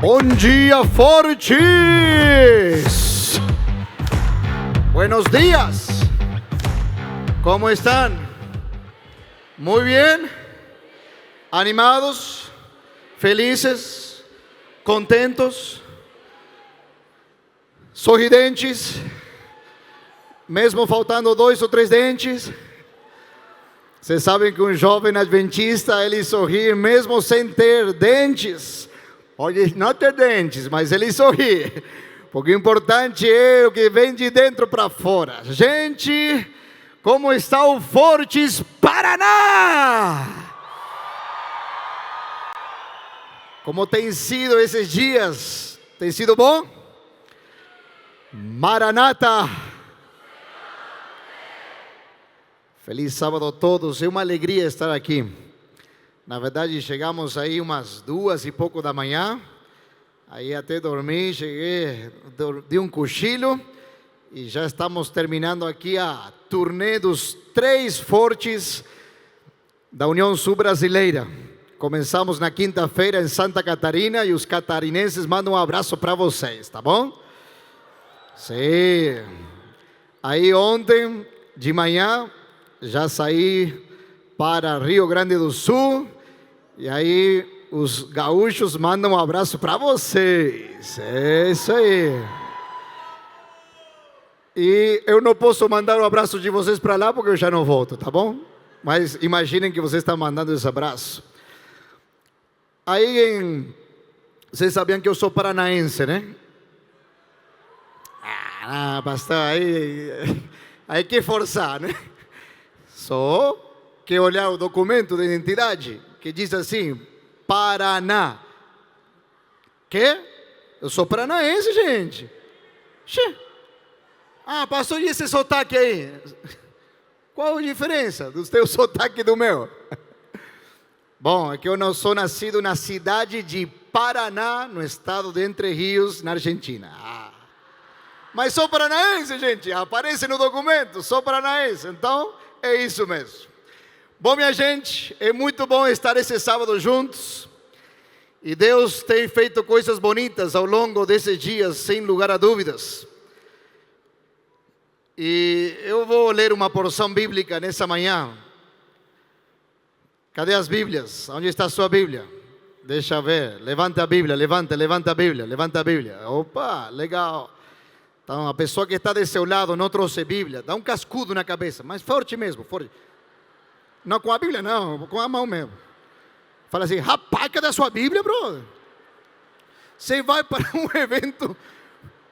Bom dia, Fortes. Buenos días. ¿Cómo están? Muy bien. ¿Animados? ¿Felices? ¿Contentos? ¿Sorridentes? Mesmo faltando 2 ou 3 dentes? Vocês sabem que um jovem adventista, ele sorri mesmo sem ter dentes. Pode não ter dentes, mas ele sorri. Porque o importante é o que vem de dentro para fora. Gente, como está o Fortes Paraná? Como tem sido esses dias? Tem sido bom? Maranata! Feliz sábado a todos, é uma alegria estar aqui. Na verdade, chegamos aí umas 2 e pouco da manhã, aí até dormi, cheguei, dei um cochilo, e já estamos terminando aqui a turnê dos 3 fortes da União Sul Brasileira. Começamos na quinta-feira em Santa Catarina, e os catarinenses mandam um abraço para vocês, tá bom? Sim. Aí ontem, de manhã, já saí para Rio Grande do Sul, e aí os gaúchos mandam um abraço para vocês. É isso aí. E eu não posso mandar o abraço de vocês para lá, porque eu já não volto, tá bom? Mas imaginem que vocês estão mandando esse abraço. Aí, vocês sabiam que eu sou paranaense, né? Pastor, aí que forçar, né? Só que olhar o documento de identidade, que diz assim, Paraná. Que? Eu sou paranaense, gente. Pastor, e esse sotaque aí? Qual a diferença do teu sotaque e do meu? Bom, é que eu não sou nascido na cidade de Paraná, no estado de Entre Rios, na Argentina. Mas sou paranaense, gente. Aparece no documento, sou paranaense. Então, é isso mesmo. Bom, minha gente, é muito bom estar esse sábado juntos. E Deus tem feito coisas bonitas ao longo desses dias, sem lugar a dúvidas. E eu vou ler uma porção bíblica nessa manhã. Cadê as Bíblias? Onde está a sua Bíblia? Deixa eu ver. Levanta a Bíblia, levanta a Bíblia, levanta a Bíblia. Opa, legal. Então, a pessoa que está do seu lado não trouxe Bíblia, dá um cascudo na cabeça, mas forte mesmo, forte. Não com a Bíblia, não, com a mão mesmo. Fala assim, rapaz, cadê a sua Bíblia, brother? Você vai para um evento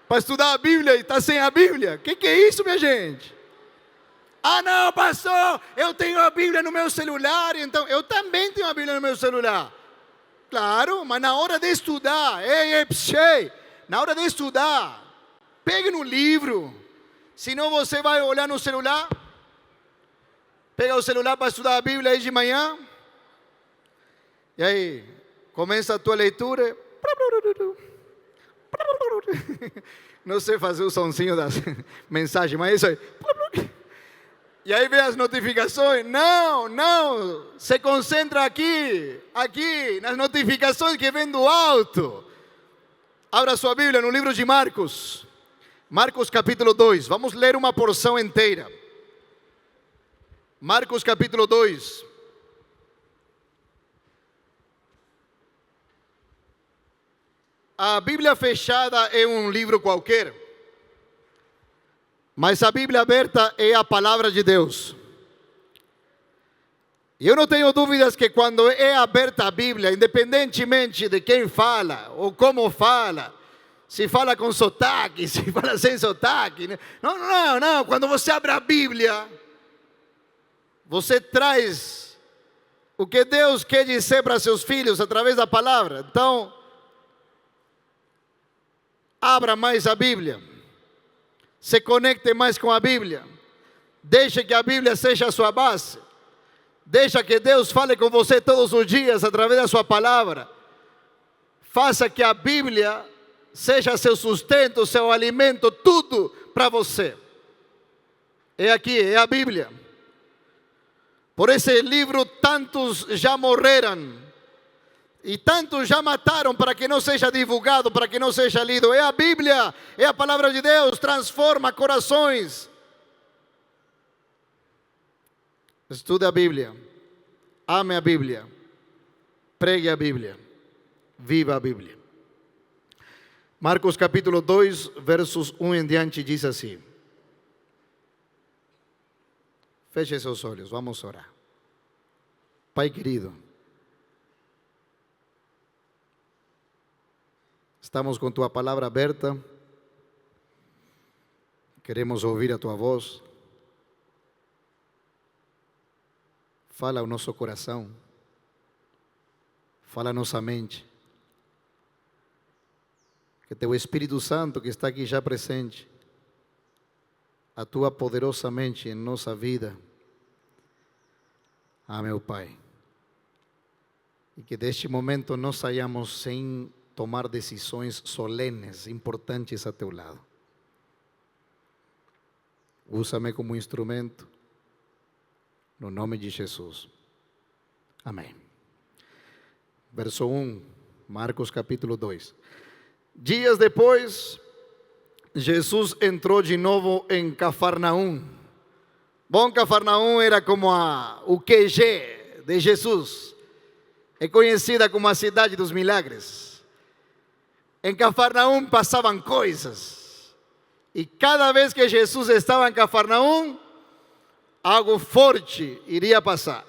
para estudar a Bíblia e está sem a Bíblia? O que é isso, minha gente? Não, pastor, eu tenho a Bíblia no meu celular, então eu também tenho a Bíblia no meu celular. Claro, mas na hora de estudar, na hora de estudar, pegue no livro, senão você vai olhar no celular. Pega o celular para estudar a Bíblia aí de manhã. E aí, começa a tua leitura. Não sei fazer o sonzinho das mensagens, mas é isso aí. E aí vem as notificações. Não, se concentra aqui, nas notificações que vêm do alto. Abra sua Bíblia no livro de Marcos. Marcos capítulo 2, vamos ler uma porção inteira. Marcos capítulo 2. A Bíblia fechada é um livro qualquer, mas a Bíblia aberta é a palavra de Deus. E eu não tenho dúvidas que quando é aberta a Bíblia, independentemente de quem fala ou como fala, se fala com sotaque, se fala sem sotaque. Não. Quando você abre a Bíblia, você traz o que Deus quer dizer para seus filhos através da palavra. Então, abra mais a Bíblia. Se conecte mais com a Bíblia. Deixe que a Bíblia seja a sua base. Deixa que Deus fale com você todos os dias através da sua palavra. Faça que a Bíblia seja seu sustento, seu alimento, tudo para você. É aqui, é a Bíblia. Por esse livro tantos já morreram E tantos já mataram para que não seja divulgado, para que não seja lido. É a Bíblia, é a palavra de Deus, transforma corações. Estude a Bíblia, ame a Bíblia, pregue a Bíblia, viva a Bíblia. Marcos capítulo 2, versos 1 em diante, diz assim. Feche seus olhos, vamos orar. Pai querido, estamos com tua palavra aberta, queremos ouvir a tua voz. Fala ao nosso coração, fala a nossa mente. Que teu Espírito Santo que está aqui já presente, atua poderosamente em nossa vida. Meu Pai. E que deste momento não saiamos sem tomar decisões solenes, importantes a teu lado. Usa-me como instrumento, no nome de Jesus. Amém. Verso 1, Marcos capítulo 2. Dias depois, Jesus entrou de novo em Cafarnaum. Bom, Cafarnaum era como o QG de Jesus. É conhecida como a cidade dos milagres. Em Cafarnaum passavam coisas. E cada vez que Jesus estava em Cafarnaum, algo forte iria passar.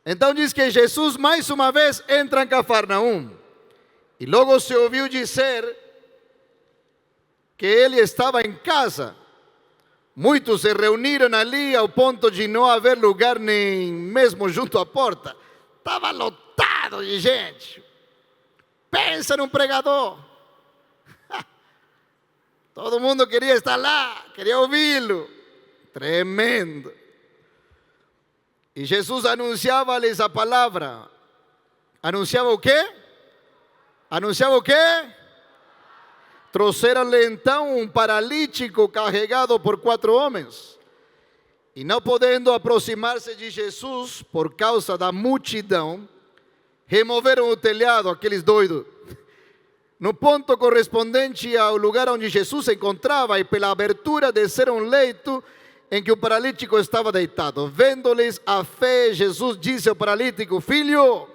Então diz que Jesus mais uma vez entra em Cafarnaum. E logo se ouviu dizer que ele estava em casa. Muitos se reuniram ali ao ponto de não haver lugar nem mesmo junto à porta. Estava lotado de gente. Pensa num pregador. Todo mundo queria estar lá, queria ouvi-lo. Tremendo. E Jesus anunciava-lhes a palavra. Anunciava o quê? Anunciava o quê? Trouxeram-lhe então um paralítico carregado por 4 homens. E não podendo aproximar-se de Jesus por causa da multidão, removeram o telhado, aqueles doidos, no ponto correspondente ao lugar onde Jesus se encontrava, e pela abertura desceram um leito em que o paralítico estava deitado. Vendo-lhes a fé, Jesus disse ao paralítico: filho,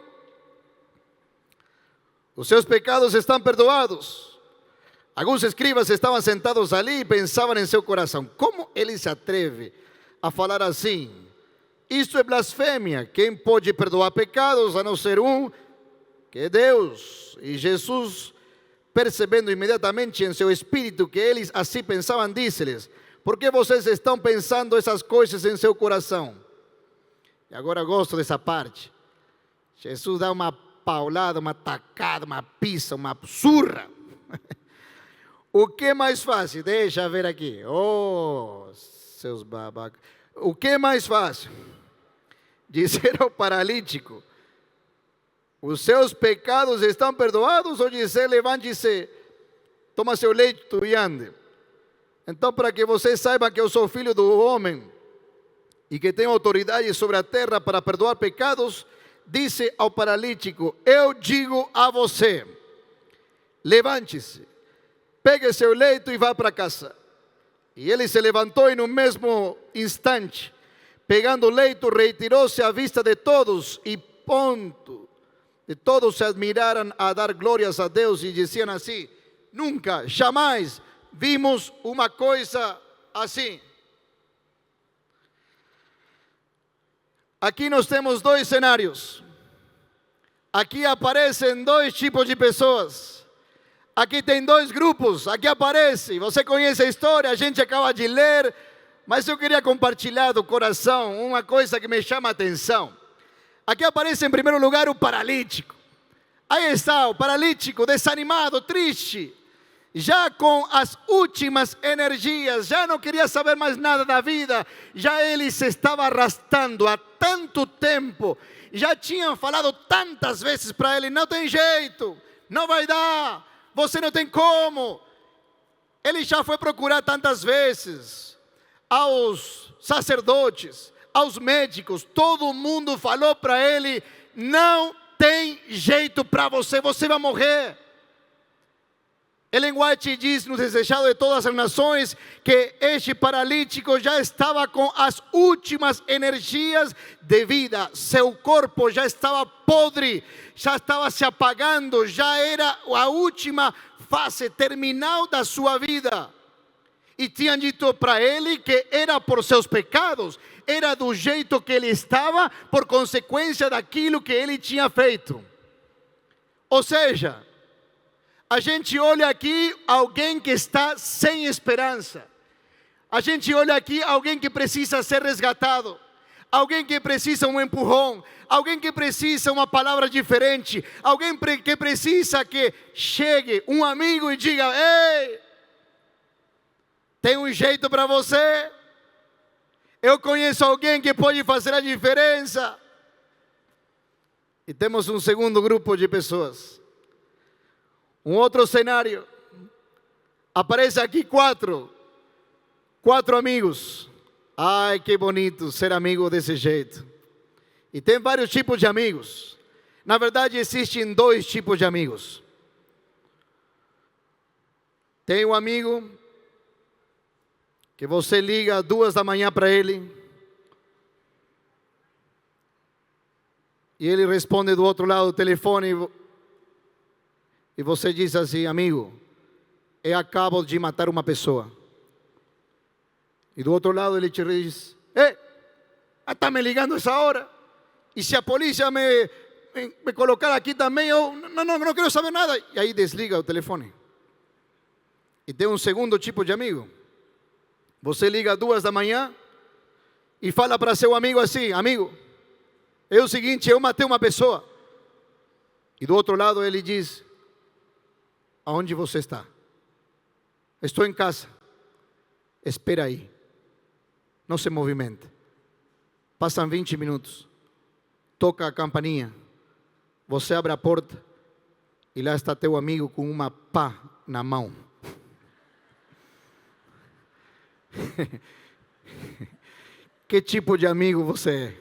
os seus pecados estão perdoados. Alguns escribas estavam sentados ali e pensavam em seu coração: como ele se atreve a falar assim? Isto é blasfêmia. Quem pode perdoar pecados a não ser um, que é Deus? E Jesus, percebendo imediatamente em seu espírito que eles assim pensavam, disse-lhes: por que vocês estão pensando essas coisas em seu coração? E agora gosto dessa parte. Jesus dá uma paulada, uma tacada, uma pisa, uma surra. O que é mais fácil? Deixa eu ver aqui. Oh, seus babacas. O que é mais fácil? Dizer ao paralítico: os seus pecados estão perdoados? Ou dizer: levante-se, toma seu leito e ande? Então, para que vocês saibam que eu sou filho do homem e que tenho autoridade sobre a terra para perdoar pecados, disse ao paralítico: eu digo a você, levante-se, pegue seu leito e vá para casa. E ele se levantou e no mesmo instante, pegando o leito, retirou-se à vista de todos, e ponto. E todos se admiraram a dar glórias a Deus e diziam assim: nunca, jamais vimos uma coisa assim. Aqui nós temos 2 cenários. Aqui aparecem 2 tipos de pessoas. Aqui tem 2 grupos. Aqui aparece, você conhece a história, a gente acaba de ler, mas eu queria compartilhar do coração uma coisa que me chama a atenção. Aqui aparece em primeiro lugar o paralítico. Aí está o paralítico, desanimado, triste, já com as últimas energias, já não queria saber mais nada da vida, já ele se estava arrastando há tanto tempo, já tinham falado tantas vezes para ele: não tem jeito, não vai dar, você não tem como. Ele já foi procurar tantas vezes aos sacerdotes, aos médicos, todo mundo falou para ele: não tem jeito para você, você vai morrer. Ellen White diz no Desejado de Todas as Nações que este paralítico já estava com as últimas energias de vida. Seu corpo já estava podre, já estava se apagando, já era a última fase terminal da sua vida. E tinham dito para ele que era por seus pecados, era do jeito que ele estava, por consequência daquilo que ele tinha feito. Ou seja, a gente olha aqui alguém que está sem esperança. A gente olha aqui alguém que precisa ser resgatado. Alguém que precisa um empurrão. Alguém que precisa uma palavra diferente. Alguém que precisa que chegue um amigo e diga: ei, tem um jeito para você. Eu conheço alguém que pode fazer a diferença. E temos um segundo grupo de pessoas. Um outro cenário. Aparece aqui quatro amigos. Ai, que bonito ser amigo desse jeito. E tem vários tipos de amigos. Na verdade, existem dois tipos de amigos. Tem um amigo que você liga 2 da manhã para ele e ele responde do outro lado do telefone e você diz assim: amigo, eu acabo de matar uma pessoa. E do outro lado ele te diz: está me ligando essa hora? E se a polícia me colocar aqui também, eu não quero saber nada. E aí desliga o telefone. E tem um segundo tipo de amigo. Você liga 2 da manhã e fala para seu amigo assim: amigo, é o seguinte, eu matei uma pessoa. E do outro lado ele diz: aonde você está? Estou em casa. Espera aí. Não se movimente. Passam 20 minutos. Toca a campainha. Você abre a porta e lá está teu amigo com uma pá na mão. Que tipo de amigo você é?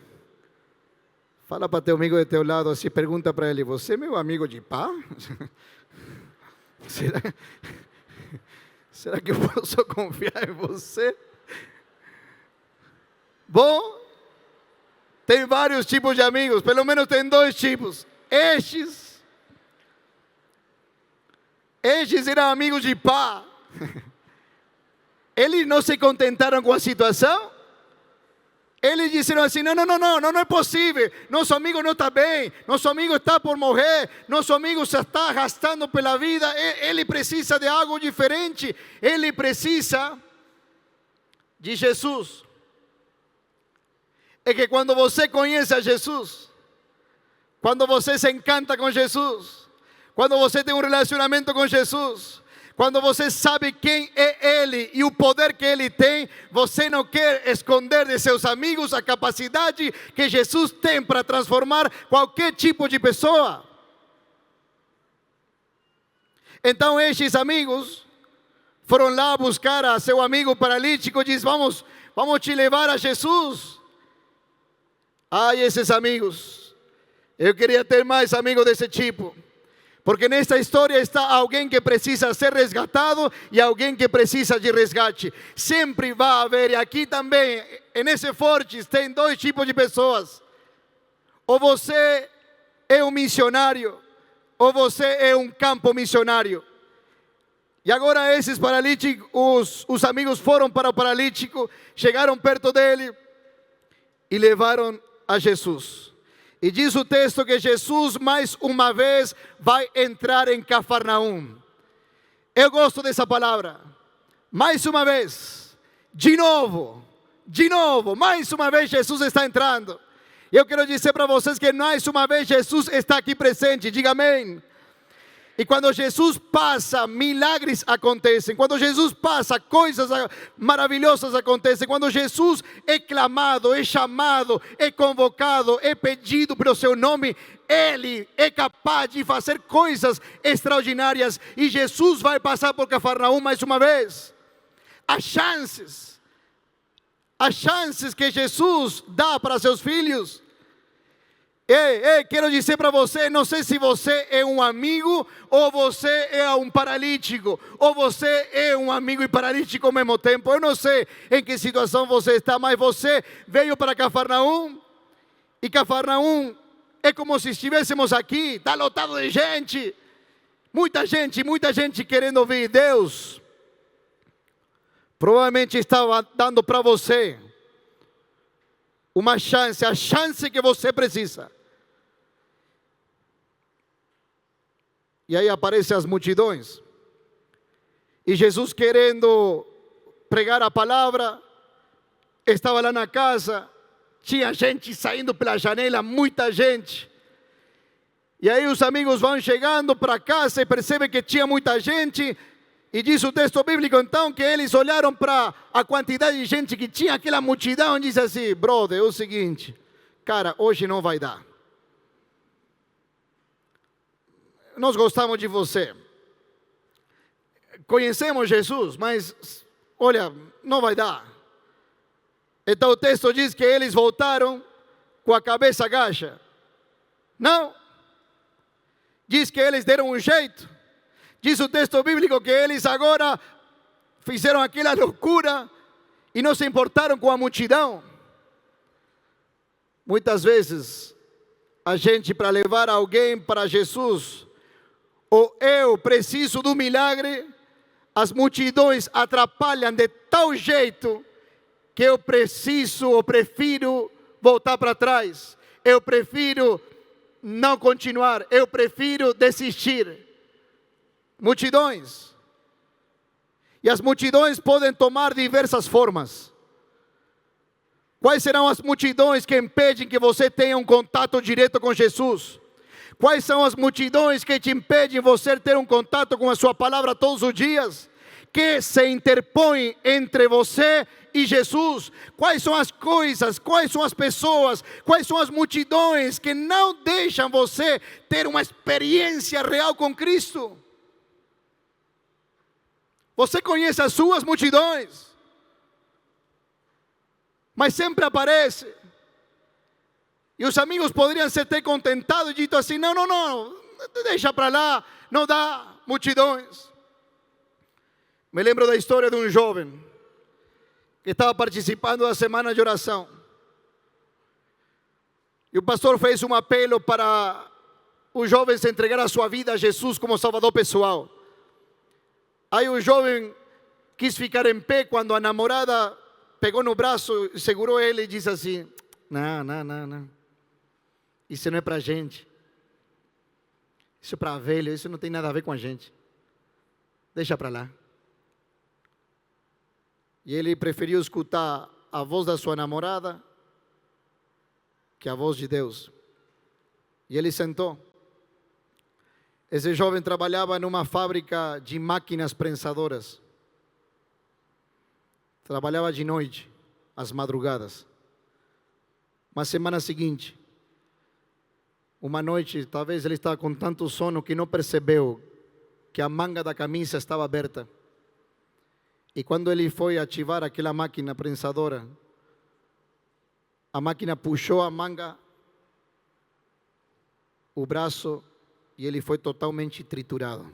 Fala para teu amigo de teu lado assim, pergunta para ele: você é meu amigo de pá? Será que eu posso confiar em você? Bom, tem vários tipos de amigos, pelo menos tem 2 tipos. Estes eram amigos de pá. Eles não se contentaram com a situação. Eles disseram assim: não é possível. Nosso amigo não está bem. Nosso amigo está por morrer. Nosso amigo se está arrastando pela vida. Ele precisa de algo diferente. Ele precisa de Jesus. É que quando você conhece a Jesus, quando você se encanta com Jesus, quando você tem um relacionamento com Jesus, quando você sabe quem é Ele e o poder que Ele tem, você não quer esconder de seus amigos a capacidade que Jesus tem para transformar qualquer tipo de pessoa. Então estes amigos foram lá buscar a seu amigo paralítico e diz: vamos te levar a Jesus. Ai, esses amigos, eu queria ter mais amigos desse tipo. Porque nesta história está alguém que precisa ser resgatado e alguém que precisa de resgate. Sempre vai haver, e aqui também, nesse Fortes, tem 2 tipos de pessoas. Ou você é um missionário, ou você é um campo missionário. E agora esses paralíticos, os amigos foram para o paralítico, chegaram perto dele e levaram a Jesus. E diz o texto que Jesus mais uma vez vai entrar em Cafarnaum. Eu gosto dessa palavra. Mais uma vez. De novo. Mais uma vez Jesus está entrando. E eu quero dizer para vocês que mais uma vez Jesus está aqui presente. Diga amém. E quando Jesus passa, milagres acontecem. Quando Jesus passa, coisas maravilhosas acontecem. Quando Jesus é clamado, é chamado, é convocado, é pedido pelo seu nome, Ele é capaz de fazer coisas extraordinárias. E Jesus vai passar por Cafarnaum mais uma vez. As chances que Jesus dá para seus filhos. Ei, quero dizer para você, não sei se você é um amigo ou você é um paralítico, ou você é um amigo e paralítico ao mesmo tempo. Eu não sei em que situação você está, mas você veio para Cafarnaum, e Cafarnaum é como se estivéssemos aqui, está lotado de gente, muita gente querendo ouvir. Deus provavelmente estava dando para você uma chance, a chance que você precisa. E aí aparecem as multidões. E Jesus, querendo pregar a palavra, estava lá na casa, tinha gente saindo pela janela, muita gente. E aí os amigos vão chegando para casa e percebem que tinha muita gente. E diz o texto bíblico então que eles olharam para a quantidade de gente que tinha, aquela multidão, e diz assim: brother, é o seguinte, cara, hoje não vai dar. Nós gostamos de você, conhecemos Jesus, mas olha, não vai dar. Então o texto diz que eles voltaram com a cabeça agacha. Não, diz que eles deram um jeito. Diz o texto bíblico que eles agora fizeram aquela loucura e não se importaram com a multidão. Muitas vezes a gente, para levar alguém para Jesus, ou eu preciso do milagre, as multidões atrapalham de tal jeito que eu preciso ou prefiro voltar para trás. Eu prefiro não continuar, eu prefiro desistir. Multidões. E as multidões podem tomar diversas formas. Quais serão as multidões que impedem que você tenha um contato direto com Jesus? Quais são as multidões que te impedem você ter um contato com a sua palavra todos os dias? Que se interpõem entre você e Jesus? Quais são as coisas, quais são as pessoas, quais são as multidões que não deixam você ter uma experiência real com Cristo? Você conhece as suas multidões, mas sempre aparece. E os amigos poderiam se ter contentado e dito assim: não, deixa para lá, não dá, multidões. Me lembro da história de um jovem que estava participando da semana de oração. E o pastor fez um apelo para os jovens entregar a sua vida a Jesus como Salvador pessoal. Aí o jovem quis ficar em pé quando a namorada pegou no braço, segurou ele e disse assim: não. Isso não é para gente. Isso é para velho, isso não tem nada a ver com a gente. Deixa para lá. E ele preferiu escutar a voz da sua namorada que a voz de Deus. E ele sentou. Esse jovem trabalhava numa fábrica de máquinas prensadoras. Trabalhava de noite, às madrugadas. Mas semana seguinte, uma noite, talvez ele estava com tanto sono que não percebeu que a manga da camisa estava aberta. E quando ele foi ativar aquela máquina prensadora, a máquina puxou a manga, o braço, e ele foi totalmente triturado.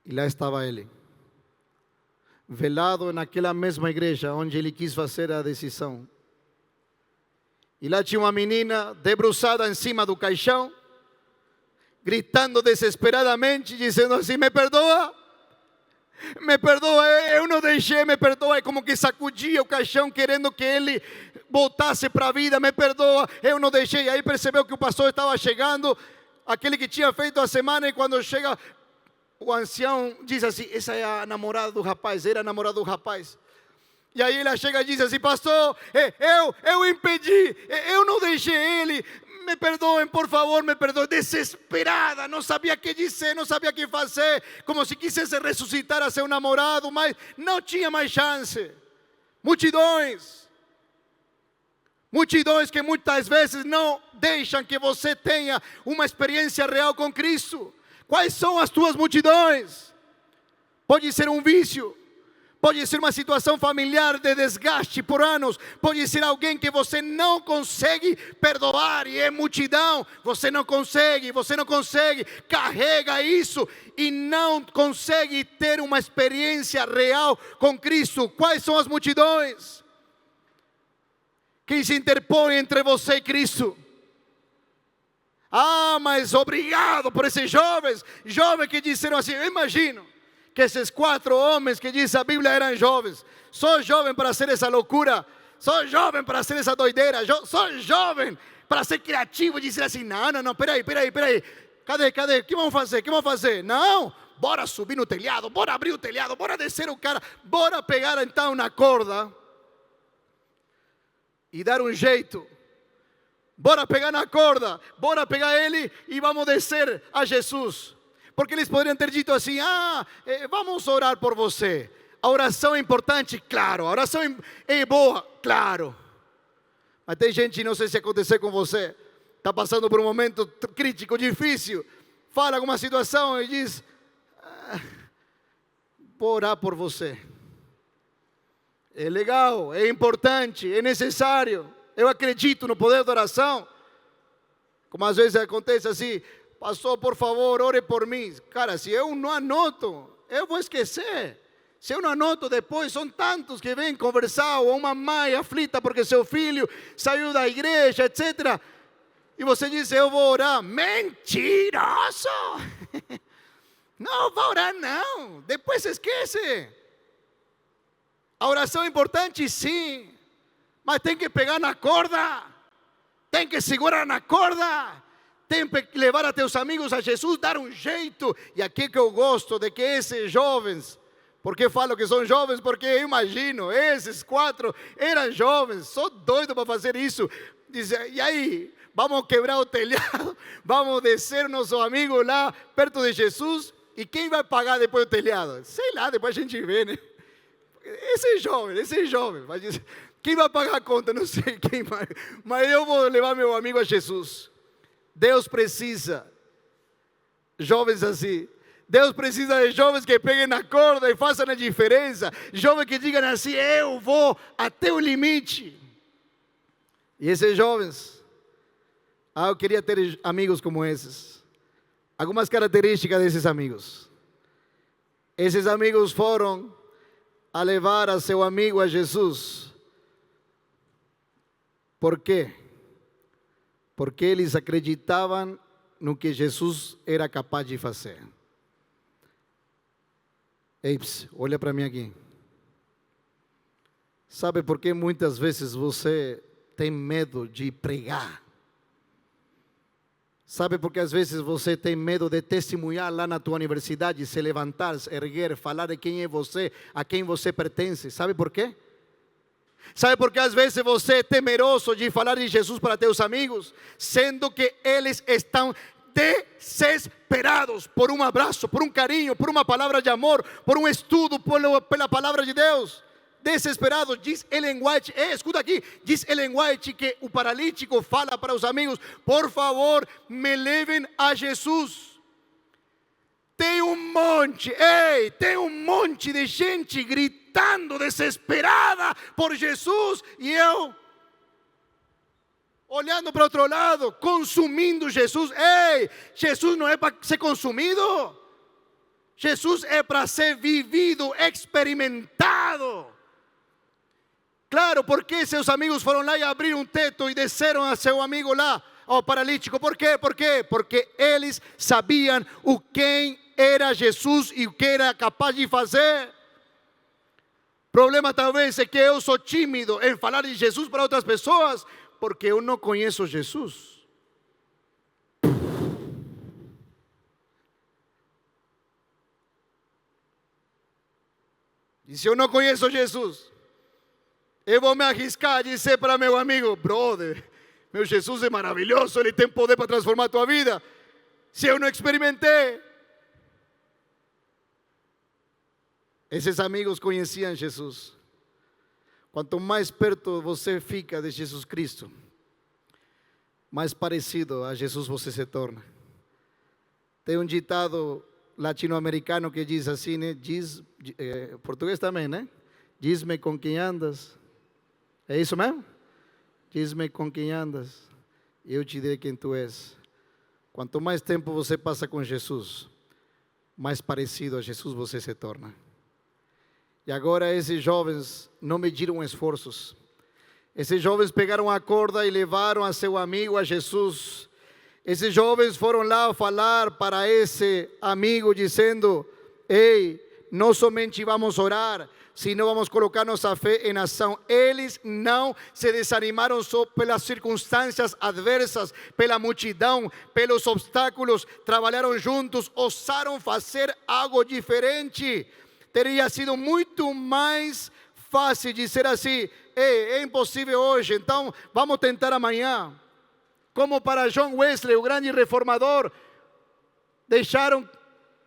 E lá estava ele, velado naquela mesma igreja onde ele quis fazer a decisão. E lá tinha uma menina debruçada em cima do caixão, gritando desesperadamente, dizendo assim: me perdoa, eu não deixei, me perdoa. É como que sacudia o caixão querendo que ele voltasse para a vida. Me perdoa, eu não deixei. E aí percebeu que o pastor estava chegando, aquele que tinha feito a semana, e quando chega, o ancião diz assim: essa é a namorada do rapaz, era a namorada do rapaz. E aí ele chega e diz assim: pastor, eu impedi, eu não deixei ele, me perdoem, por favor, me perdoem. Desesperada, não sabia o que dizer, não sabia o que fazer, como se quisesse ressuscitar a seu namorado, mas não tinha mais chance. Multidões que muitas vezes não deixam que você tenha uma experiência real com Cristo. Quais são as tuas multidões? Pode ser um vício, Pode ser uma situação familiar de desgaste por anos. Pode ser alguém que você não consegue perdoar e é multidão. Você não consegue. Carrega isso e não consegue ter uma experiência real com Cristo. Quais são as multidões? Quem se interpõe entre você e Cristo? Mas obrigado por esses jovens que disseram assim. Eu imagino que esses 4 homens que diz a Bíblia eram jovens. Sou jovem para hacer essa loucura. Sou jovem para hacer essa doideira. Sou jovem para ser criativo e dizer assim: não, peraí. Cadê? O que vamos fazer? Não, bora subir no telhado, bora abrir o telhado, bora descer o cara, bora pegar então na corda e dar um jeito. Bora pegar na corda, bora pegar ele e vamos descer a Jesus. Porque eles poderiam ter dito assim: vamos orar por você. A oração é importante, claro. A oração é boa, claro. Mas tem gente, não sei se aconteceu com você, está passando por um momento crítico, difícil, fala alguma situação e diz: vou orar por você. É legal, é importante, é necessário. Eu acredito no poder da oração. Como às vezes acontece assim: pastor, por favor, ore por mim. Cara, se eu não anoto, eu vou esquecer. Se eu não anoto depois, são tantos que vêm conversar, ou uma mãe aflita porque seu filho saiu da igreja, etc. E você diz: eu vou orar. Mentiroso! Não vai orar não, depois se esquece. A oração é importante, sim, mas tem que pegar na corda, tem que segurar na corda. Tem que levar a teus amigos a Jesus, dar um jeito. E aqui que eu gosto de que esses jovens, por que falo que são jovens? Porque eu imagino, esses 4 eram jovens, sou doido para fazer isso. Diz: e aí, vamos quebrar o telhado, vamos descer o nosso amigo lá perto de Jesus, e quem vai pagar depois o telhado? Sei lá, depois a gente vê, né? Esse é jovem, mas diz: quem vai pagar a conta? Não sei quem vai, mas eu vou levar meu amigo a Jesus. Deus precisa de jovens assim. Deus precisa de jovens que peguem na corda e façam a diferença. Jovens que digam assim: eu vou até o limite. E esses jovens, eu queria ter amigos como esses. Algumas características desses amigos. Esses amigos foram a levar a seu amigo a Jesus. Por quê? Porque eles acreditavam no que Jesus era capaz de fazer. Olha para mim aqui. Sabe por que muitas vezes você tem medo de pregar? Sabe por que às vezes você tem medo de testemunhar lá na tua universidade, se levantar, erguer, falar de quem é você, a quem você pertence? Sabe por quê? Sabe por que às vezes você é temeroso de falar de Jesus para teus amigos, sendo que eles estão desesperados por um abraço, por um carinho, por uma palavra de amor, por um estudo pela palavra de Deus? Desesperados. Diz Ellen White, escuta aqui, diz Ellen White que o paralítico fala para os amigos: por favor, me levem a Jesus. Tem um monte de gente gritando desesperada por Jesus, e eu olhando para outro lado, consumindo Jesus. Jesus não é para ser consumido. Jesus é para ser vivido, experimentado. Claro, porque seus amigos foram lá e abriram um teto e desceram a seu amigo lá, ao paralítico. ¿Por quê? Porque eles sabiam quem era Jesus e o que era capaz de fazer. O problema talvez é que eu sou tímido em falar de Jesus para outras pessoas, porque eu não conheço Jesus. E se eu não conheço Jesus, eu vou me arriscar a dizer para meu amigo: brother, meu Jesus é maravilhoso, Ele tem poder para transformar a tua vida. Se eu não experimentei. Esses amigos conheciam Jesus. Quanto mais perto você fica de Jesus Cristo, mais parecido a Jesus você se torna. Tem um ditado latino-americano que diz assim, né? Português também, né? Diz-me com quem andas. É isso mesmo? Diz-me com quem andas, eu te direi quem tu és. Quanto mais tempo você passa com Jesus, mais parecido a Jesus você se torna. E agora esses jovens não mediram esforços. Esses jovens pegaram a corda e levaram a seu amigo a Jesus. Esses jovens foram lá falar para esse amigo dizendo: ei, não somente vamos orar, sino vamos colocar nossa fé em ação. Eles não se desanimaram só pelas circunstâncias adversas, pela multidão, pelos obstáculos. Trabalharam juntos, ousaram fazer algo diferente. Teria sido muito mais fácil dizer assim: é impossível hoje, então vamos tentar amanhã. Como para John Wesley, o grande reformador,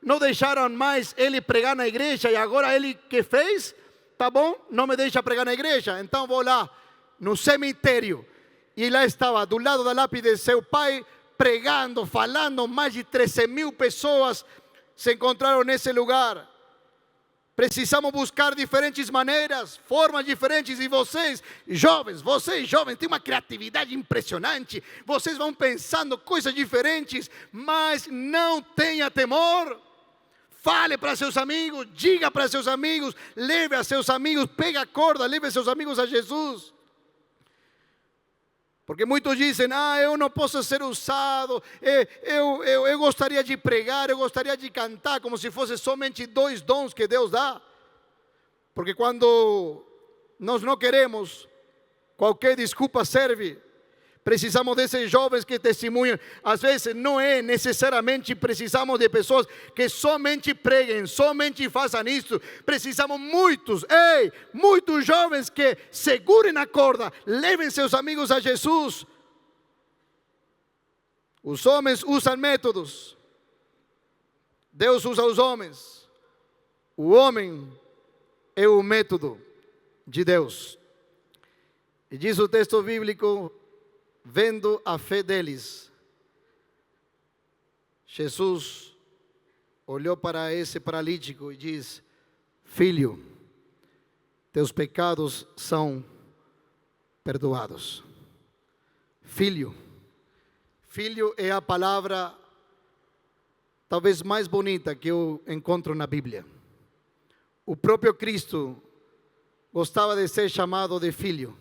não deixaram mais ele pregar na igreja, e agora ele que fez? Tá bom, não me deixa pregar na igreja, então vou lá no cemitério. E lá estava, do lado da lápide de seu pai, pregando, falando. Mais de 13.000 pessoas se encontraram nesse lugar. Precisamos buscar diferentes maneiras, formas diferentes. E vocês jovens, têm uma criatividade impressionante. Vocês vão pensando coisas diferentes, mas não tenha temor. Fale para seus amigos, diga para seus amigos, leve a seus amigos, pega a corda, leve seus amigos a Jesus. Porque muitos dizem: eu não posso ser usado, eu gostaria de pregar, eu gostaria de cantar, como se fosse somente 2 dons que Deus dá. Porque quando nós não queremos, qualquer desculpa serve. Precisamos desses jovens que testemunham. Às vezes não é necessariamente precisamos de pessoas que somente preguem, somente façam isso. Precisamos muitos jovens que segurem a corda, levem seus amigos a Jesus. Os homens usam métodos, Deus usa os homens. O homem é o método de Deus. E diz o texto bíblico: vendo a fé deles, Jesus olhou para esse paralítico e diz: filho, teus pecados são perdoados. Filho é a palavra talvez mais bonita que eu encontro na Bíblia. O próprio Cristo gostava de ser chamado de filho.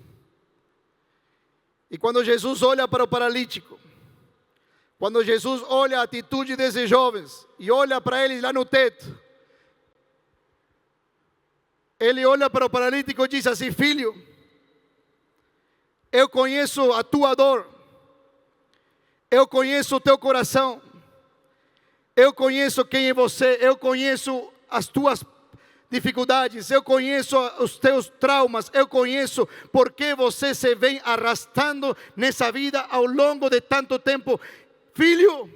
E quando Jesus olha para o paralítico, quando Jesus olha a atitude desses jovens e olha para eles lá no teto, ele olha para o paralítico e diz assim: filho, eu conheço a tua dor, eu conheço o teu coração, eu conheço quem é você, eu conheço as tuas dificuldades, eu conheço os teus traumas, eu conheço porque você se vem arrastando nessa vida ao longo de tanto tempo. Filho,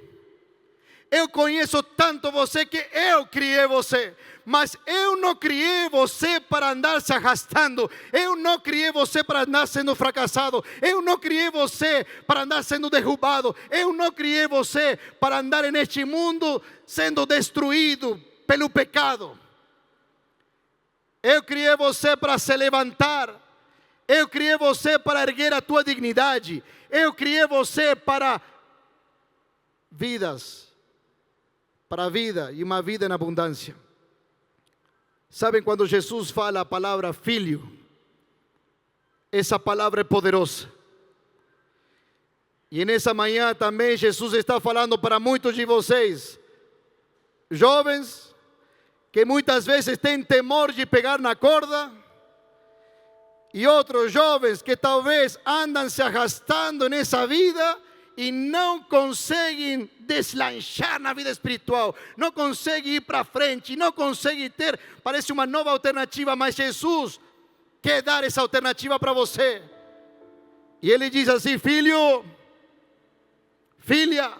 eu conheço tanto você que eu criei você, mas eu não criei você para andar se arrastando, eu não criei você para andar sendo fracassado, eu não criei você para andar sendo derrubado, eu não criei você para andar neste mundo sendo destruído pelo pecado. Eu criei você para se levantar. Eu criei você para erguer a tua dignidade. Eu criei você para a vida e uma vida em abundância. Sabem, quando Jesus fala a palavra filho, essa palavra é poderosa. E nessa manhã também Jesus está falando para muitos de vocês, jovens, que muitas vezes têm temor de pegar na corda, e outros jovens que talvez andam se arrastando nessa vida e não conseguem deslanchar na vida espiritual, não conseguem ir para frente, não conseguem ter, parece uma nova alternativa, mas Jesus quer dar essa alternativa para você. E ele diz assim: filho, filha,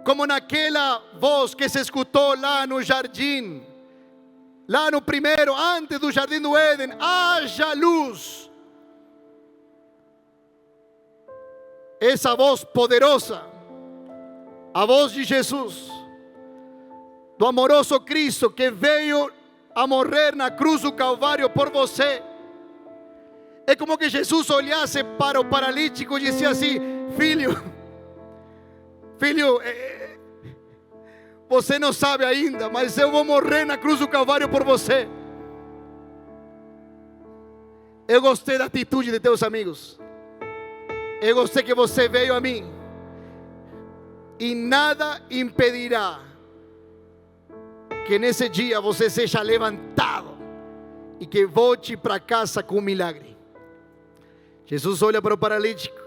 como naquela voz que se escutou lá no jardim, lá no primeiro, antes do jardim do Éden: haja luz. Essa voz poderosa, a voz de Jesus, do amoroso Cristo que veio a morrer na cruz do Calvário por você. É como que Jesus olhasse para o paralítico e dizia assim: filho, você não sabe ainda, mas eu vou morrer na cruz do Calvário por você. Eu gostei da atitude de teus amigos. Eu gostei que você veio a mim. E nada impedirá que nesse dia você seja levantado e que volte para casa com um milagre. Jesus olha para o paralítico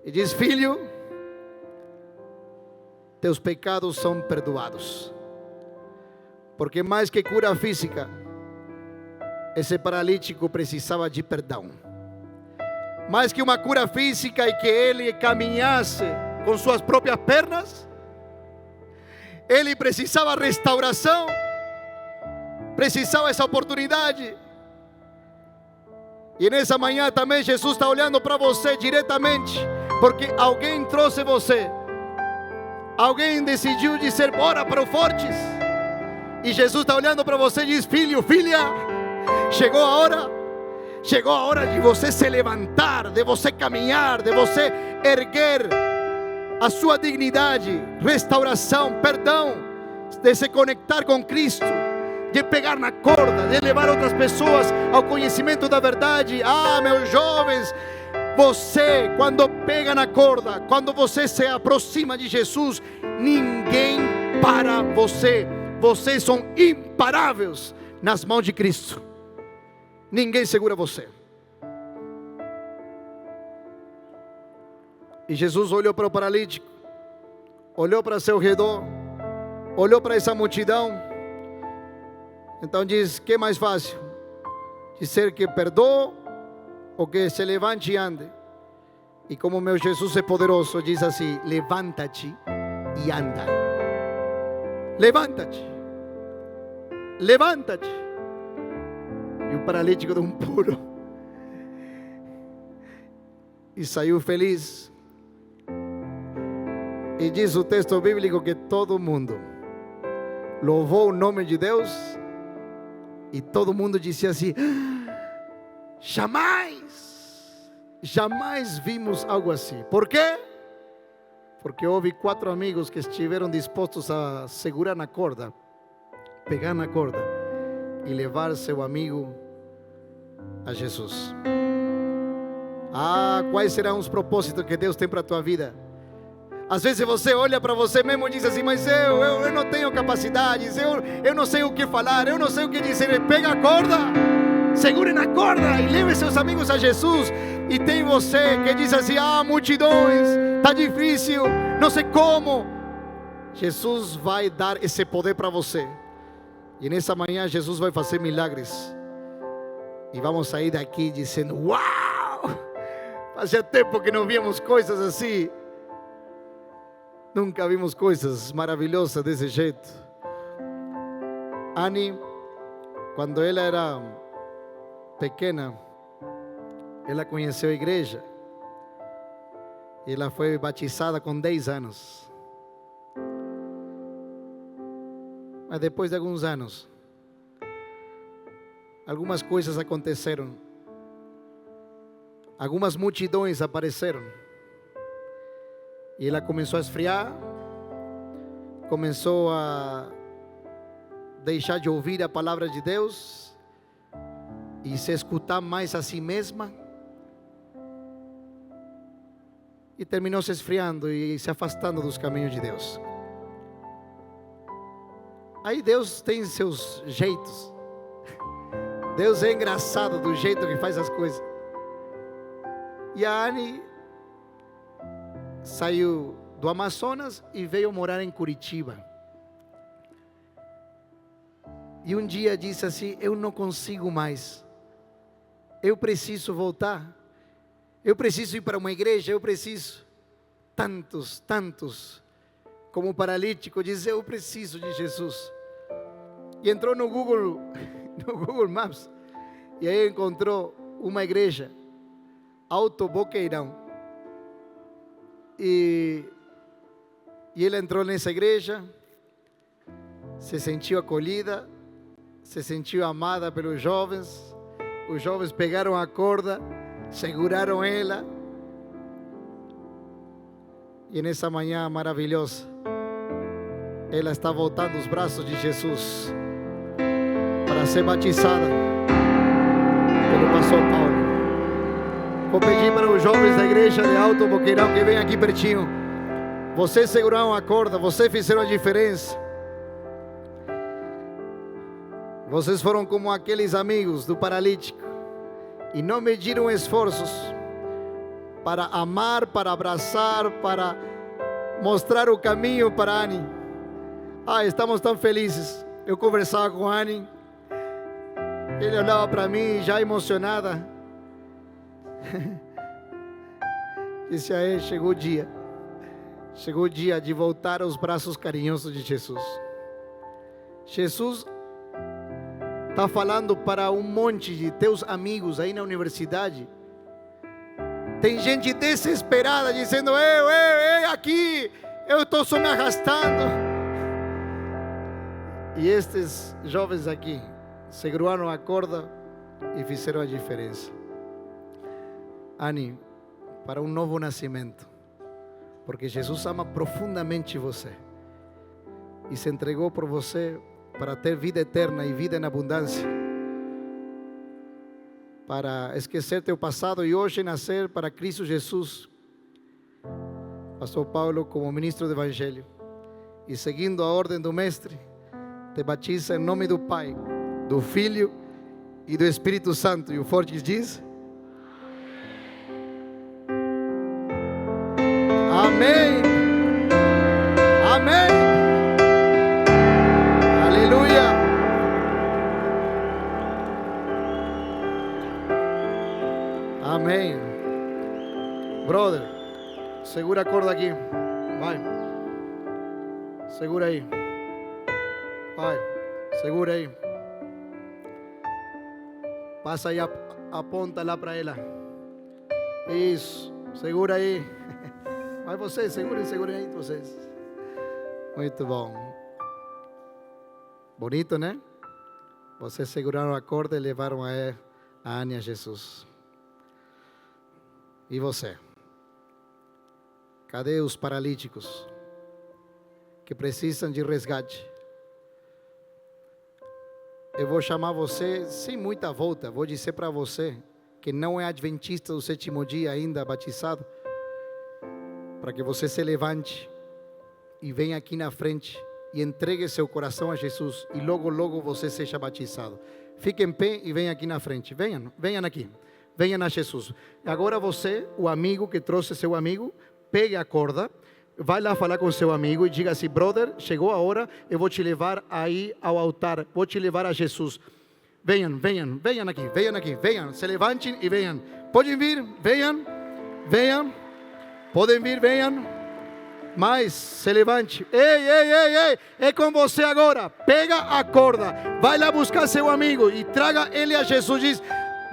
e diz: filho, teus pecados são perdoados. Porque mais que cura física, esse paralítico precisava de perdão. Mais que uma cura física e que ele caminhasse com suas próprias pernas, ele precisava restauração, precisava essa oportunidade. E nessa manhã também Jesus está olhando para você diretamente, porque alguém trouxe você, alguém decidiu dizer bora para o Fortes, e Jesus está olhando para você e diz: filho, filha, chegou a hora de você se levantar, de você caminhar, de você erguer a sua dignidade, restauração, perdão, de se conectar com Cristo, de pegar na corda, de levar outras pessoas ao conhecimento da verdade. Ah, meus jovens, você quando pega na corda, quando você se aproxima de Jesus, ninguém para você. Vocês são imparáveis nas mãos de Cristo. Ninguém segura você. E Jesus olhou para o paralítico, olhou para seu redor, olhou para essa multidão. Então diz: que é mais fácil? Dizer que perdoa ou que se levante e ande? E como meu Jesus é poderoso, diz assim: levanta-te e anda. Levanta-te, levanta-te. E o paralítico deu um pulo e saiu feliz. E diz o texto bíblico que todo mundo louvou o nome de Deus. E todo mundo dizia assim: jamais vimos algo assim. Por quê? Porque houve 4 amigos que estiveram dispostos a segurar na corda, pegar na corda e levar seu amigo a Jesus. Ah, quais serão os propósitos que Deus tem para a tua vida? Às vezes você olha para você mesmo e diz assim: mas eu não tenho capacidades, eu não sei o que falar, eu não sei o que dizer. Pega a corda, segure na corda e leve seus amigos a Jesus. E tem você que diz assim: ah, multidões, está difícil, não sei como. Jesus vai dar esse poder para você. E nessa manhã Jesus vai fazer milagres. E vamos sair daqui dizendo: uau, fazia tempo que não víamos coisas assim. Nunca vimos coisas maravilhosas desse jeito. Annie, quando ela era pequena, ela conheceu a igreja. E ela foi batizada com 10 anos. Mas depois de alguns anos, algumas coisas aconteceram. Algumas multidões apareceram. E ela começou a esfriar, começou a deixar de ouvir a palavra de Deus e se escutar mais a si mesma. E terminou se esfriando e se afastando dos caminhos de Deus. Aí Deus tem seus jeitos. Deus é engraçado do jeito que faz as coisas. E a Annie saiu do Amazonas e veio morar em Curitiba. E um dia disse assim: eu não consigo mais, eu preciso voltar, eu preciso ir para uma igreja, eu preciso. Tantos, como o paralítico, diz: eu preciso de Jesus. E entrou no Google Maps, e aí encontrou uma igreja, Alto Boqueirão. E ele entrou nessa igreja, se sentiu acolhida, se sentiu amada pelos jovens. Os jovens pegaram a corda, seguraram ela. E nessa manhã maravilhosa, ela está voltando aos braços de Jesus para ser batizada pelo pastor Paulo. Vou pedir para os jovens da igreja de Alto Boqueirão que venham aqui pertinho. Vocês seguraram a corda, vocês fizeram a diferença. Vocês foram como aqueles amigos do paralítico e não mediram esforços para amar, para abraçar, para mostrar o caminho para Annie. Estamos tão felizes. Eu conversava com a Annie, ele olhava para mim já emocionada. Disse a ele: chegou o dia de voltar aos braços carinhosos de Jesus. Jesus está falando para um monte de teus amigos aí na universidade. Tem gente desesperada dizendo: ei, aqui, eu estou só me arrastando. E estes jovens aqui seguraram a corda e fizeram a diferença. Annie, para um novo nascimento, porque Jesus ama profundamente você e se entregou por você para ter vida eterna e vida em abundância, para esquecer teu passado e hoje nascer para Cristo Jesus. Pastor Paulo, como ministro do Evangelho e seguindo a ordem do Mestre, te batiza em nome do Pai, do Filho e do Espírito Santo. E o forte diz: amém, amém, aleluia. Amém. Brother, segura a corda aqui, vai, segura aí, vai, segura aí, passa aí a ponta lá para ela, isso, segura aí. Vai vocês, segurem aí vocês. Muito bom. Bonito, né? Vocês seguraram a corda e levaram a Annie a Jesus. E você? Cadê os paralíticos que precisam de resgate? Eu vou chamar você sem muita volta. Vou dizer para você que não é adventista do sétimo dia ainda batizado, para que você se levante e venha aqui na frente e entregue seu coração a Jesus e logo, logo você seja batizado. Fique em pé e venha aqui na frente. Venham aqui. Venham a Jesus. Agora você, o amigo que trouxe seu amigo, pegue a corda, vai lá falar com seu amigo e diga assim: brother, chegou a hora, eu vou te levar aí ao altar, vou te levar a Jesus. Venham aqui, se levantem e venham. Podem vir, venham. Podem vir, venham. Mas se levante. Ei, é com você agora. Pega a corda, vai lá buscar seu amigo e traga ele a Jesus. Diz: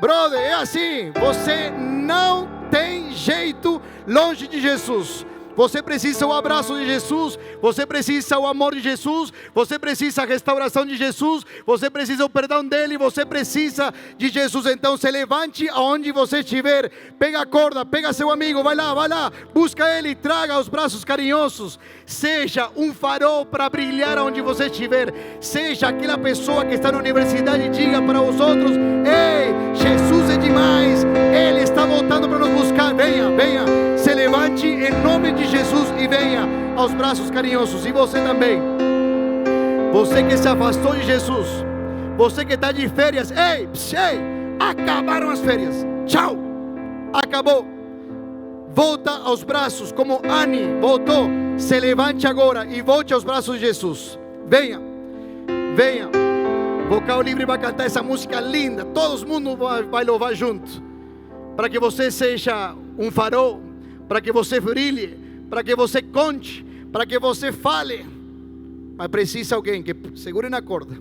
brother, é assim, você não tem jeito longe de Jesus. Você precisa o abraço de Jesus, você precisa o amor de Jesus, você precisa a restauração de Jesus, você precisa o perdão dele, você precisa de Jesus. Então se levante aonde você estiver, pega a corda, pega seu amigo, vai lá, busca ele, traga os braços carinhosos. Seja um farol para brilhar aonde você estiver. Seja aquela pessoa que está na universidade e diga para os outros: ei, Jesus é demais, ele está voltando para nos buscar. Venha, se levante em nome de Jesus e venha aos braços carinhosos. E você também, você que se afastou de Jesus, você que está de férias, ei, acabaram as férias, tchau, acabou. Volta aos braços como Annie voltou. Se levante agora e volte aos braços de Jesus. Venha. Vocal Livre vai cantar essa música linda, todo mundo vai louvar junto, para que você seja um farol, para que você brilhe, para que você conte, para que você fale. Mas precisa alguém que segure na corda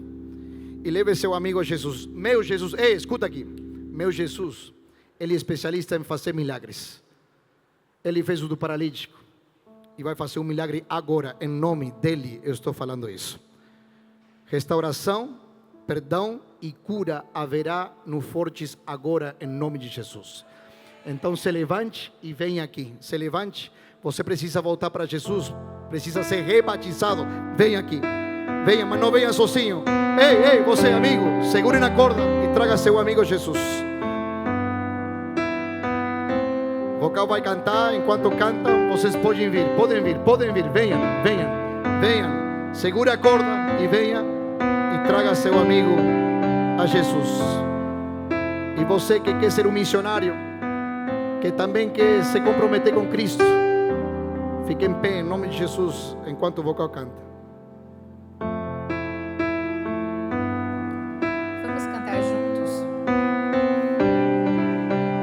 e leve seu amigo a Jesus. Meu Jesus, escuta aqui, meu Jesus, ele é especialista em fazer milagres. Ele fez o do paralítico e vai fazer um milagre agora, em nome dele eu estou falando isso. restauração, perdão e cura haverá no Fortes agora, em nome de Jesus. Então se levante e venha aqui. Se levante. Você precisa voltar para Jesus, precisa ser rebatizado. Venha aqui, venha, mas não venha sozinho. Ei, você amigo, segure na corda e traga seu amigo Jesus. O vocal vai cantar. Enquanto cantam, vocês podem vir. Venham. Segure a corda e venha e traga seu amigo a Jesus. E você que quer ser um missionário, que também quer se comprometer com Cristo, fique em pé em nome de Jesus enquanto o vocal canta. Vamos cantar juntos.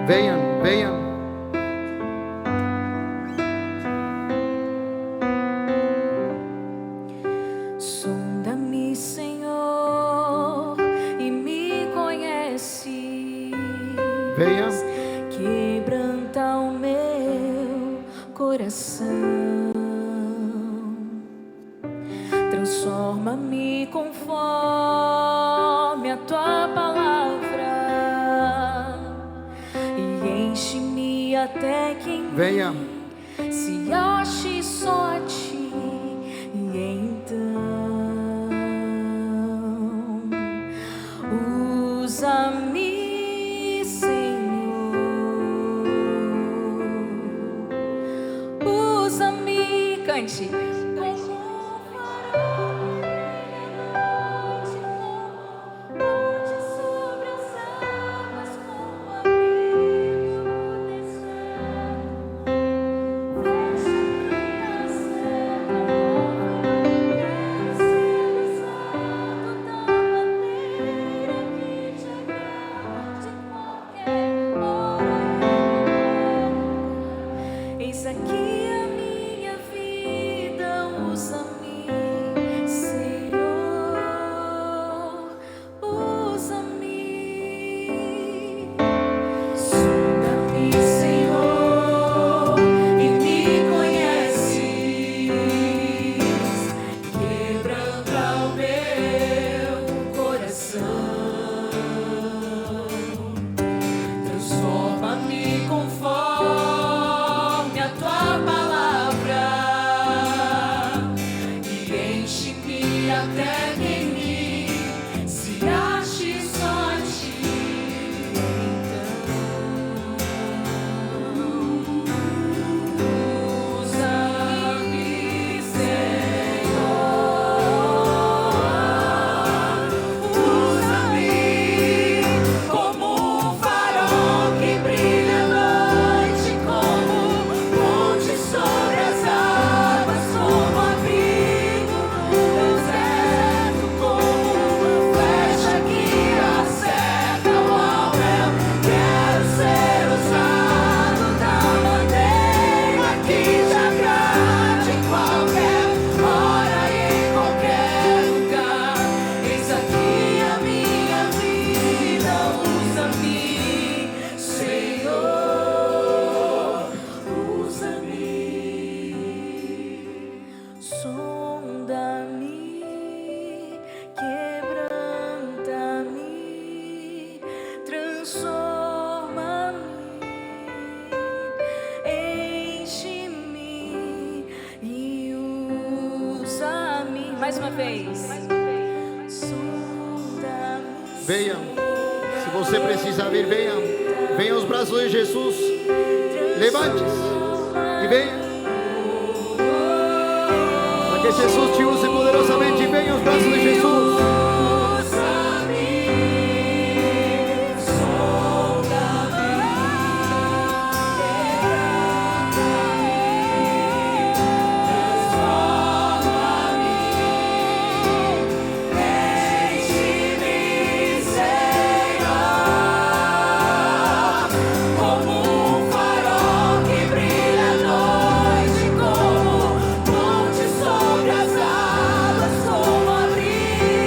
Venham. Sonda-me, Senhor, e me conhece. Venha. Quebranta o meu coração. Transforma-me conforme a tua palavra e enche-me até que em Venha. mim se ache só a ti. E então usa-me, Senhor, usa-me, cante. Eis aqui a minha vida, usa-me, Senhor, usa-me. Sonda-me, Senhor, e me conheces. Quebranta o meu coração. Transforma-me conforme a tua palavra e enche-me até que em mim se ache só a ti. Então usa-me, Senhor, usa-me como um farol que brilha à noite, como ponte sobre as águas, como abrigo no deserto, como flecha que acerta o alvo. Quero ser usado da maneira que te agrade, em qualquer hora e em qualquer lugar. Eis aqui a minha vida, usa-me, Senhor, usa-me. Sonda-me, quebranta-me, transforma-me, enche-me e usa-me. Mais uma vez. Sonda-me. Venham. Se você precisa vir, venha. Venha aos braços de Jesus. Levante-se e venha. Para que Jesus te use poderosamente. Venha aos braços de Jesus. Como um farol que brilha à noite, como ponte sobre as águas, como abrigo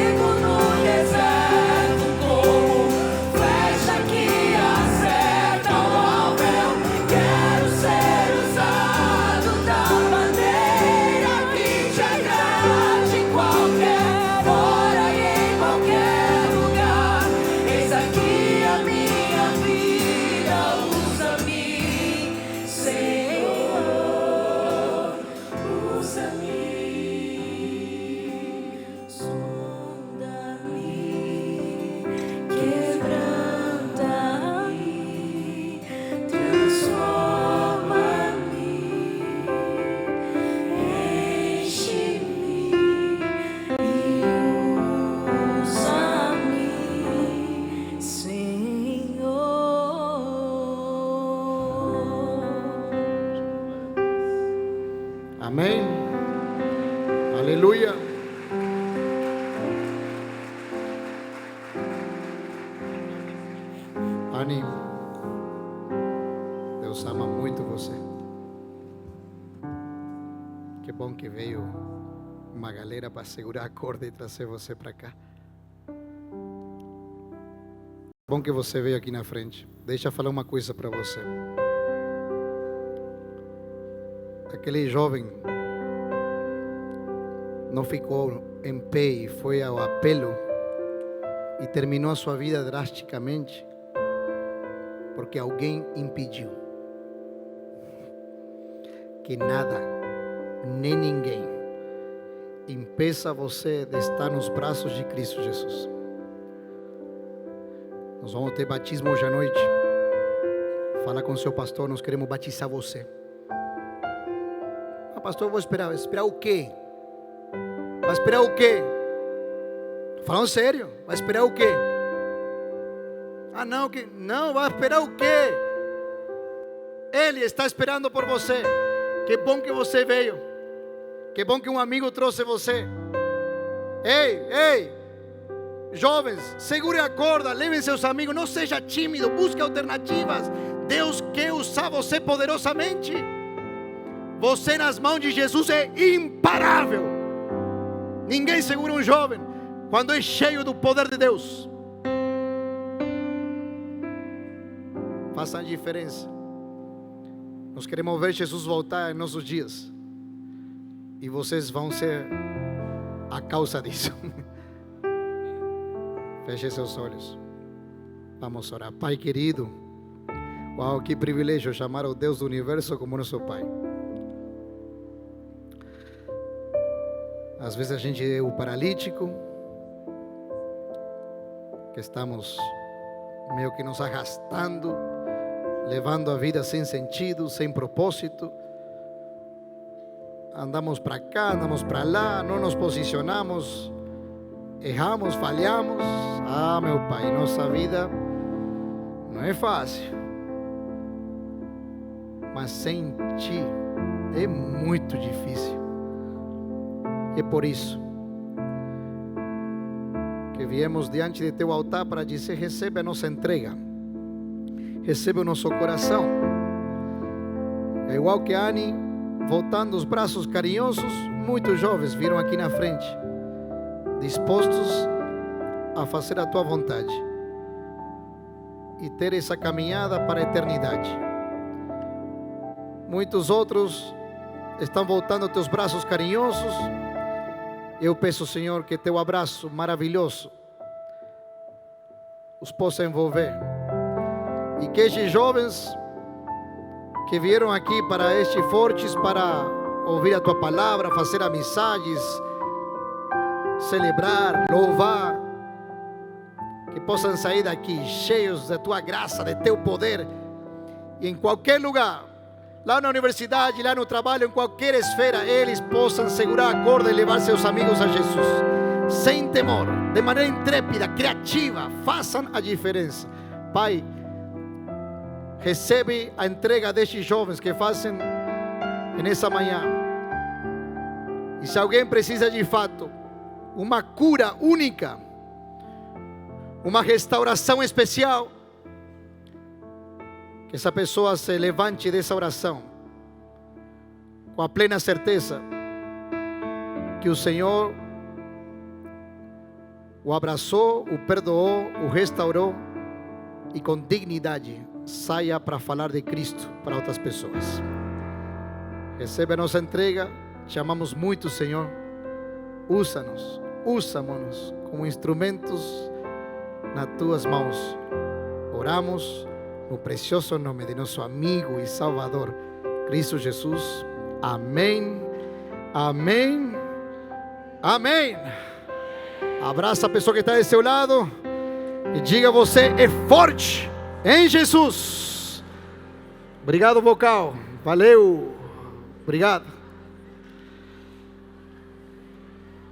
Amém. Aleluia. Anne, Deus ama muito você. Que bom que veio uma galera para segurar a corda e trazer você para cá. Bom que você veio aqui na frente. Deixa eu falar uma coisa para você. Aquele jovem não ficou em pé e foi ao apelo e terminou a sua vida drasticamente porque alguém impediu. Que nada, nem ninguém impeça você de estar nos braços de Cristo Jesus. Nós vamos ter batismo hoje à noite. Fala com o seu pastor, nós queremos batizar você. Ah, pastor, eu vou esperar. Esperar o quê? Vai esperar o quê? Falando sério, vai esperar o quê? Ah, não, que não, vai esperar o quê? Ele está esperando por você. Que bom que você veio. Que bom que um amigo trouxe você. Ei, jovens, segure a corda, levem seus amigos, não seja tímido, busque alternativas. Deus quer usar você poderosamente. Você nas mãos de Jesus é imparável. Ninguém segura um jovem quando é cheio do poder de Deus. Faça a diferença. Nós queremos ver Jesus voltar em nossos dias. E vocês vão ser a causa disso. Feche seus olhos. Vamos orar. Pai querido, uau, que privilégio chamar o Deus do universo como nosso Pai. Às vezes a gente é o paralítico, que estamos meio que nos arrastando, levando a vida sem sentido, sem propósito. Andamos para cá, andamos para lá, não nos posicionamos, erramos, falhamos. Ah, meu Pai, nossa vida não é fácil, mas sem Ti é muito difícil. É por isso que viemos diante de Teu altar para dizer: recebe a nossa entrega, recebe o nosso coração. É igual que Anne, voltando os braços carinhosos, muitos jovens viram aqui na frente, dispostos a fazer a Tua vontade e ter essa caminhada para a eternidade. Muitos outros estão voltando a Teus braços carinhosos. Eu peço, Senhor, que Teu abraço maravilhoso os possa envolver, e que estes jovens que vieram aqui para este Fortes para ouvir a Tua palavra, fazer amizades, celebrar, louvar, que possam sair daqui cheios da Tua graça, de Teu poder, e em qualquer lugar, lá na universidade, lá no trabalho, em qualquer esfera, eles possam segurar a corda e levar seus amigos a Jesus, sem temor, de maneira intrépida, criativa. Façam a diferença. Pai, recebe a entrega destes jovens que fazem nessa manhã. E se alguém precisa de fato uma cura única, uma restauração especial, que essa pessoa se levante dessa oração com a plena certeza que o Senhor o abraçou, o perdoou, o restaurou, e com dignidade saia para falar de Cristo para outras pessoas. Recebe a nossa entrega. Te amamos muito, Senhor. Usa-nos, usa-nos como instrumentos nas Tuas mãos. Oramos no precioso nome de nosso amigo e Salvador, Cristo Jesus. Amém, amém, amém. Abraça a pessoa que está do seu lado e diga: você é forte em Jesus. Obrigado, vocal. Valeu. Obrigado.